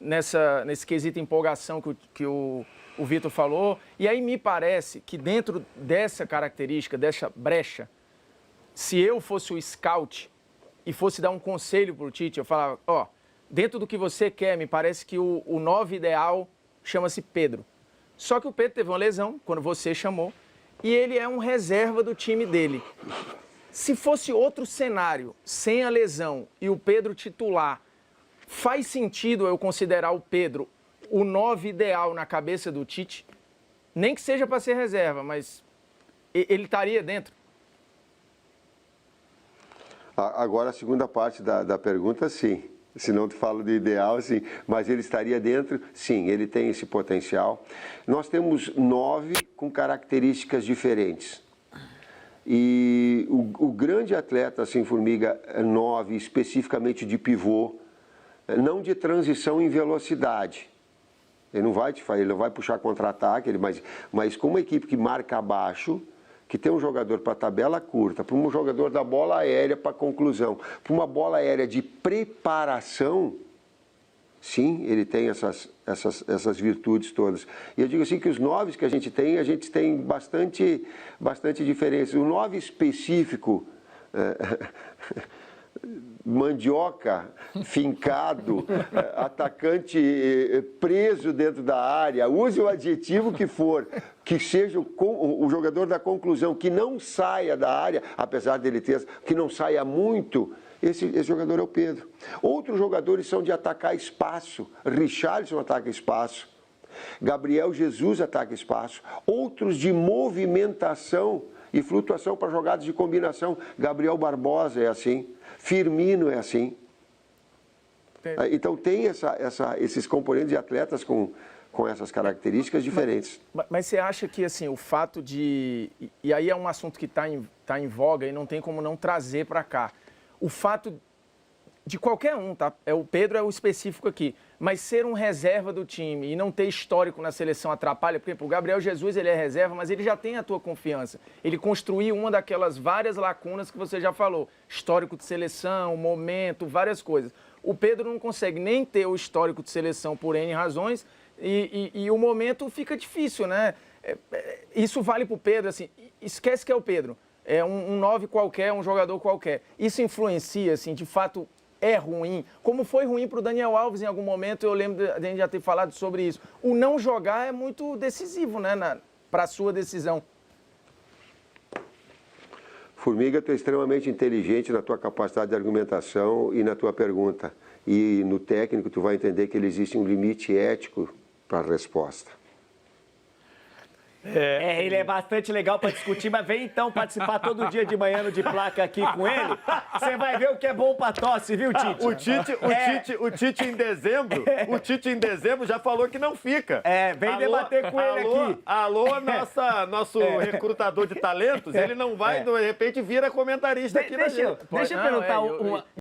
nesse quesito empolgação que o Vitor falou. E aí me parece que dentro dessa característica, dessa brecha, se eu fosse o scout e fosse dar um conselho para o Tite, eu falava, ó, dentro do que você quer, me parece que o 9 ideal chama-se Pedro. Só que o Pedro teve uma lesão, quando você chamou, e ele é um reserva do time dele. Se fosse outro cenário, sem a lesão e o Pedro titular, faz sentido eu considerar o Pedro o 9 ideal na cabeça do Tite? Nem que seja para ser reserva, mas ele estaria dentro? Agora, a segunda parte da pergunta, sim. Se não te falo de ideal, sim. Mas ele estaria dentro? Sim, ele tem esse potencial. Nós temos 9 com características diferentes. E o grande atleta, assim, Formiga, 9, especificamente de pivô, não de transição em velocidade. Ele não vai puxar contra-ataque, mas com uma equipe que marca abaixo, que tem um jogador para tabela curta, para um jogador da bola aérea para conclusão, para uma bola aérea de preparação, sim, ele tem essas virtudes todas. E eu digo assim que os 9 que a gente tem bastante diferença. O 9 específico, mandioca, fincado, atacante preso dentro da área, use o adjetivo que for, que seja o jogador da conclusão, que não saia da área, apesar dele ter, que não saia muito, esse jogador é o Pedro. Outros jogadores são de atacar espaço, Richarlison ataca espaço, Gabriel Jesus ataca espaço, outros de movimentação e flutuação para jogadas de combinação, Gabriel Barbosa é assim, Firmino é assim. Então tem esses componentes de atletas com essas características diferentes. Mas você acha que assim, o fato de... E aí é um assunto que está em voga e não tem como não trazer para cá. O fato de qualquer um, tá? O Pedro é o específico aqui, mas ser um reserva do time e não ter histórico na seleção atrapalha? Por exemplo, o Gabriel Jesus, ele é reserva, mas ele já tem a tua confiança. Ele construiu uma daquelas várias lacunas que você já falou. Histórico de seleção, momento, várias coisas. O Pedro não consegue nem ter o histórico de seleção por N razões e o momento fica difícil, né? Isso vale para o Pedro, assim, esquece que é o Pedro. É um 9 qualquer, um jogador qualquer. Isso influencia, assim, de fato... É ruim, como foi ruim para o Daniel Alves em algum momento, eu lembro de a gente já ter falado sobre isso. O não jogar é muito decisivo, né, para a sua decisão. Formiga, tu é extremamente inteligente na tua capacidade de argumentação e na tua pergunta. E no técnico tu vai entender que ele existe um limite ético para a resposta. Ele é bastante legal para discutir, mas vem então participar todo dia de manhã no De Placa aqui com ele. Você vai ver o que é bom para tosse, viu, Tite? O Tite em dezembro já falou que não fica. Vem debater com ele aqui. Alô, nosso recrutador de talentos, ele não vai, de repente, vira comentarista aqui na gente. Deixa eu perguntar uma...